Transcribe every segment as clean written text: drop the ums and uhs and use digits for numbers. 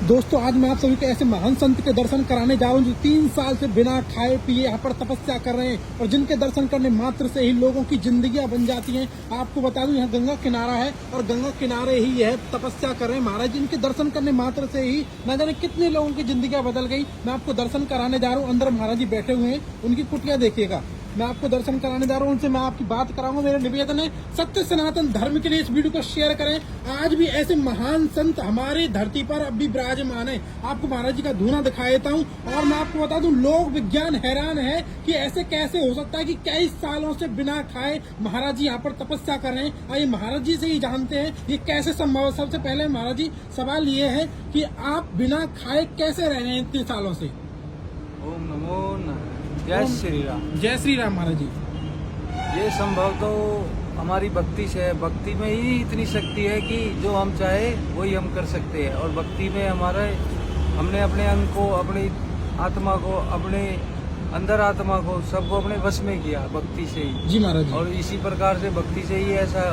दोस्तों आज मैं आप सभी को ऐसे महान संत के दर्शन कराने जा रहा हूँ जो 3 साल से बिना खाए पिए यहाँ पर तपस्या कर रहे हैं और जिनके दर्शन करने मात्र से ही लोगों की जिंदगियां बन जाती हैं। आपको बता दूं यहाँ गंगा किनारा है और गंगा किनारे ही यह तपस्या कर रहे हैं महाराज। इनके दर्शन करने मात्र से ही न जाने कितने लोगों की जिंदगियां बदल गई। मैं आपको दर्शन कराने जा रहा हूँ। अंदर महाराज जी बैठे हुए हैं, उनकी कुटिया देखिएगा। मैं आपको दर्शन कराने जा रहा हूँ, उनसे मैं आपकी बात कराऊंगा। मेरा निवेदन है सत्य सनातन धर्म के लिए इस वीडियो को शेयर करें। आज भी ऐसे महान संत हमारे धरती पर अब भी विराजमान है। आपको महाराज जी का धूना दिखा देता हूँ और मैं आपको बता दूं लोग विज्ञान हैरान है कि ऐसे कैसे हो सकता है कि कई सालों से बिना खाए महाराज जी यहाँ पर तपस्या कर रहे हैं। आइए महाराज जी से ही जानते हैं ये कैसे संभव है। सबसे पहले महाराज जी सवाल ये है कि आप बिना खाए कैसे रह रहे हैं इतने सालों से। ओम नमो जय श्री राम। जय श्री राम महाराज जी। ये संभव तो हमारी भक्ति से है। भक्ति में ही इतनी शक्ति है कि जो हम चाहे वही हम कर सकते हैं। और भक्ति में हमने अपने अंग को, अपनी आत्मा को, अपने अंदर आत्मा को, सबको अपने वश में किया भक्ति से ही। जी महाराज जी। और इसी प्रकार से भक्ति से ही ऐसा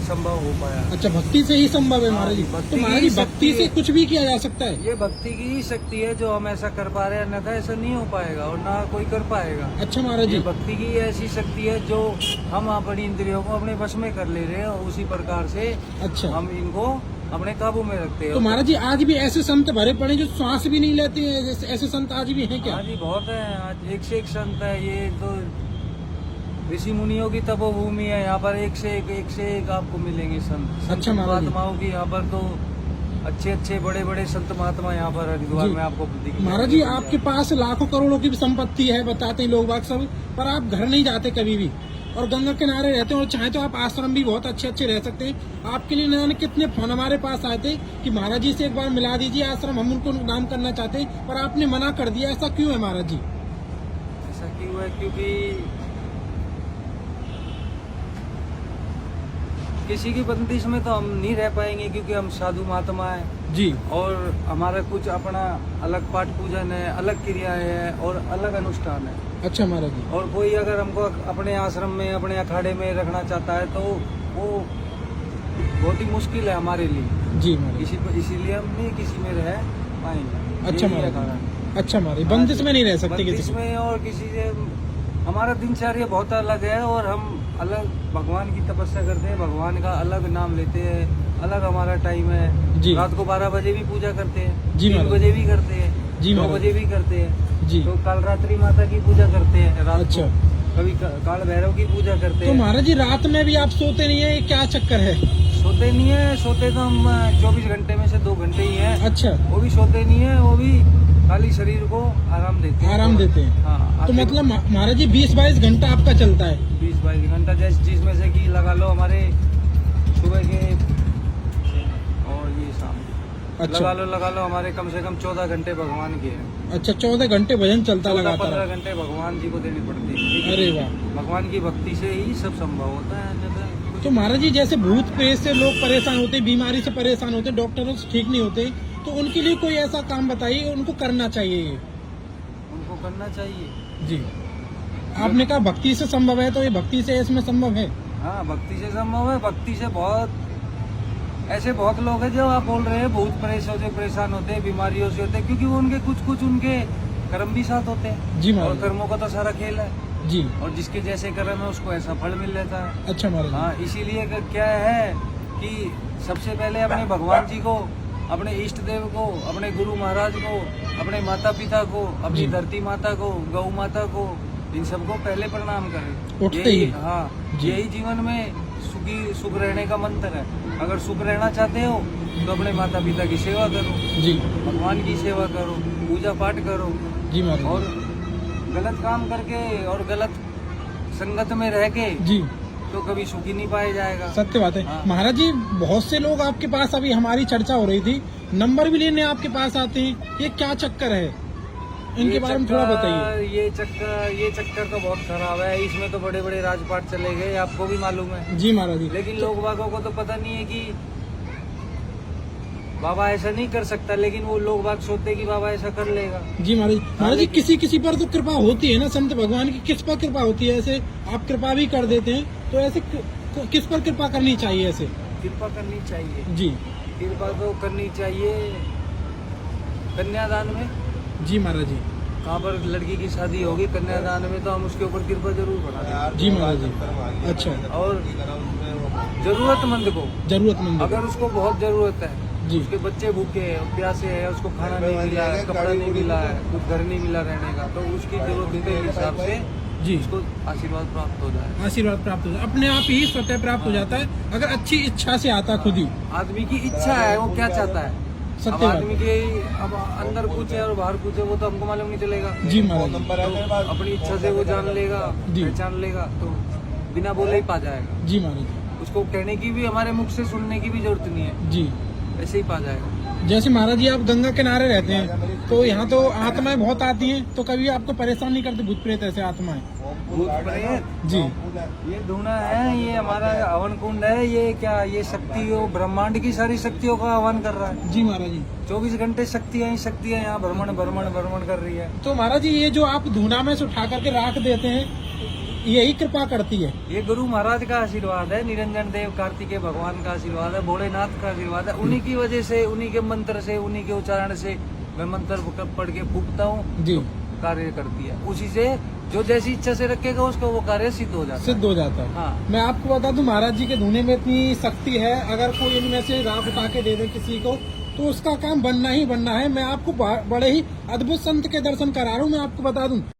संभव हो पाया। अच्छा, भक्ति से ही संभव है महाराज जी। तो महाराज जी भक्ति से कुछ भी किया जा सकता है। ये भक्ति की ही शक्ति है जो हम ऐसा कर पा रहे हैं, अन्यथा ऐसा नहीं हो पाएगा और ना कोई कर पाएगा। अच्छा महाराज जी। भक्ति की ऐसी शक्ति है जो हम अपनी इंद्रियों को अपने वश में कर ले रहे हैं और उसी प्रकार से अच्छा हम इनको अपने काबू में रखते हैं। तो महाराज जी आज भी ऐसे संत भरे पड़े जो श्वास भी नहीं लेते हैं, ऐसे संत आज भी हैं क्या? हाँ जी, बहुत है। आज एक से एक संत है। ये तो ऋषि मुनियों की तपोभूमि है। यहाँ पर एक से एक आपको मिलेंगे संत। अच्छा महात्माओं की यहाँ पर तो अच्छे बड़े बड़े संत महात्मा यहाँ पर हरिद्वार में आपको महाराज जी आपके पास लाखों करोड़ों की भी संपत्ति है बताते हैं लोग बाग सब, पर आप घर नहीं जाते कभी भी और गंगा किनारे रहते हैं और चाहे तो आप आश्रम भी बहुत अच्छे रह सकते हैं। आपके लिए न जाने कितने फोन हमारे पास आए थे कि महाराज जी से एक बार मिला दीजिए आश्रम, हम उनको नाम करना चाहते हैं, पर आपने मना कर दिया। ऐसा क्यों है महाराज जी? ऐसा क्यों है? क्योंकि किसी की बंदिश में तो हम नहीं रह पाएंगे, क्योंकि हम साधु महात्मा हैं जी। और हमारा कुछ अपना अलग पाठ पूजन है, अलग क्रियाएं है और अलग अनुष्ठान है। अच्छा महाराज जी। और कोई अगर हमको अपने आश्रम में, अपने अखाड़े में रखना चाहता है तो वो बहुत ही मुश्किल है हमारे लिए जी महाराज। इसीलिए हम नहीं किसी में रह पाएंगे। अच्छा महाराज। अच्छा महाराज, बंदिश में नहीं रह सकते किसी में। और किसी से हमारा दिनचर्या बहुत अलग है और हम अलग भगवान की तपस्या करते हैं, भगवान का अलग नाम लेते हैं, अलग हमारा टाइम है जी। रात को 12 बजे भी पूजा करते हैं, 3 बजे भी करते हैं, 9 बजे भी करते हैं जी। तो काल रात्रि माता की पूजा करते हैं रात को, कभी काल भैरव की पूजा करते हैं। तो महाराज जी रात में भी आप सोते नहीं है, क्या चक्कर है? सोते नहीं है, सोते तो हम 24 घंटे में से 2 घंटे ही है। अच्छा, वो भी सोते नहीं है, वो भी खाली शरीर को आराम देते हैं। हाँ, तो मतलब महाराज जी 20-22 घंटा आपका चलता है? 20-22 घंटा, जिसमें से कि लगा लो हमारे सुबह के और ये शाम। अच्छा। लगा लो हमारे कम से कम 14 घंटे भगवान के हैं। अच्छा, 14 घंटे भजन चलता लगातार? 15 घंटे भगवान जी को देनी पड़ती है। अरे वाह। भगवान की भक्ति से ही सब संभव होता है। तो महाराज जी जैसे भूत प्रेत से लोग परेशान होते, बीमारी से परेशान होते, डॉक्टरों से ठीक नहीं होते, तो उनके लिए कोई ऐसा काम बताइए उनको करना चाहिए। उनको करना चाहिए जी। आपने कहा भक्ति से संभव है, तो ये भक्ति से इसमें संभव है? हाँ, भक्ति से संभव है। भक्ति से बहुत लोग हैं जो आप बोल रहे हैं भूत परेशान होते हैं, बीमारियों से होते हैं, क्योंकि वो उनके कुछ उनके कर्म भी साथ होते हैं जी। और कर्मों का तो सारा खेल है जी। और जिसके जैसे कर्म है उसको ऐसा फल मिल जाता है। अच्छा महाराज। हाँ, इसीलिए क्या है कि सबसे पहले अपने भगवान जी को, अपने इष्ट देव को, अपने गुरु महाराज को, अपने माता पिता को, अपनी धरती माता को, गौ माता को, इन सबको पहले प्रणाम करें। हाँ, यही जीवन में सुख रहने का मंत्र है। अगर सुख रहना चाहते हो तो अपने माता पिता की सेवा करो जी, भगवान की सेवा करो, पूजा पाठ करो जी महाराज। और गलत काम करके और गलत संगत में रह के जी तो कभी सुखी नहीं पाया जाएगा। सत्य बात है। हाँ। महाराज जी बहुत से लोग आपके पास, अभी हमारी चर्चा हो रही थी, नंबर भी लेने आपके पास आते हैं, ये क्या चक्कर है? इनके बारे में थोड़ा बताइए। ये चक्कर तो बहुत खराब है। इसमें तो बड़े बड़े राजपाट चले गए, आपको भी मालूम है जी महाराज जी। लेकिन लोग बागों को तो पता नहीं है कि बाबा ऐसा नहीं कर सकता, लेकिन वो लोग बाग सोचते कि बाबा ऐसा कर लेगा जी महाराज। महाराज जी किसी पर तो कृपा होती है ना, संत भगवान की किस पर कृपा होती है? ऐसे आप कृपा भी कर देते हैं, तो ऐसे किस पर कृपा करनी चाहिए? ऐसे कृपा करनी चाहिए जी, कृपा तो करनी चाहिए कन्यादान में जी महाराज जी। कहाँ पर लड़की की शादी होगी कन्यादान में, तो हम उसके ऊपर कृपा जरूर बढ़ाएंगे। जी महाराज जी। अच्छा। और जरूरतमंद को, जरूरतमंद को। अगर उसको बहुत जरूरत है, जी। उसके बच्चे भूखे हैं, प्यासे हैं, उसको खाना नहीं मिला है, कपड़ा नहीं मिला है, कुछ घर नहीं मिला रहने का, तो उसकी जरूरत के हिसाब से जी। उसको आशीर्वाद प्राप्त हो जाए। आशीर्वाद प्राप्त हो जाए, अपने आप ही स्वतः प्राप्त हो जाता है, अगर अच्छी इच्छा से आता खुद ही। आदमी की इच्छा है, वो क्या चाहता है। अब सत्य बात। आदमी के अब अंदर कुछ है और बाहर कुछ है, वो तो हमको मालूम नहीं चलेगा। जी महाराज जी। तो अपनी इच्छा से वो जान लेगा, जी। पहचान लेगा, तो बिना बोले ही पा जाएगा। जी महाराज जी। उसको कहने की भी, हमारे मुख से सुनने की भी जरूरत नहीं है, जी। ऐसे ही पा जाएगा। जैसे महाराज जी आप गंगा किनारे रहते हैं, तो यहाँ तो आत्माएं बहुत आती हैं, तो कभी आपको परेशान नहीं करते भूत प्रेत ऐसे आत्माएं? भूत प्रेत जी। ये धुना है, ये हमारा हवन कुंड है, ये क्या, ये शक्तियों, ब्रह्मांड की सारी शक्तियों का आह्वान कर रहा है। जी महाराज जी। 24 घंटे शक्तियाँ ही शक्तियाँ यहाँ भ्रमण भ्रमण भ्रमण कर रही है। तो महाराज जी ये जो आप धूना में से उठा करके राख देते हैं, यही कृपा करती है? ये गुरु महाराज का आशीर्वाद है, निरंजन देव कार्तिकेय भगवान का आशीर्वाद है, भोलेनाथ का आशीर्वाद है। उन्हीं की वजह से, उन्हीं के मंत्र से, उन्हीं के उच्चारण से मैं मंत्र पढ़ के फूकता हूँ, जी। कार्य करती है। उसी से जो जैसी इच्छा से रखेगा उसका वो कार्य सिद्ध हो जाता है। सिद्ध हो जाता है। हाँ। मैं आपको बता दूं महाराज जी के धूने में इतनी शक्ति है, अगर कोई इनमें से राख उठा के दे दे किसी को, तो उसका काम बनना ही बनना है। मैं आपको बड़े ही अद्भुत संत के दर्शन करा रहा हूँ। मैं आपको बता दूं,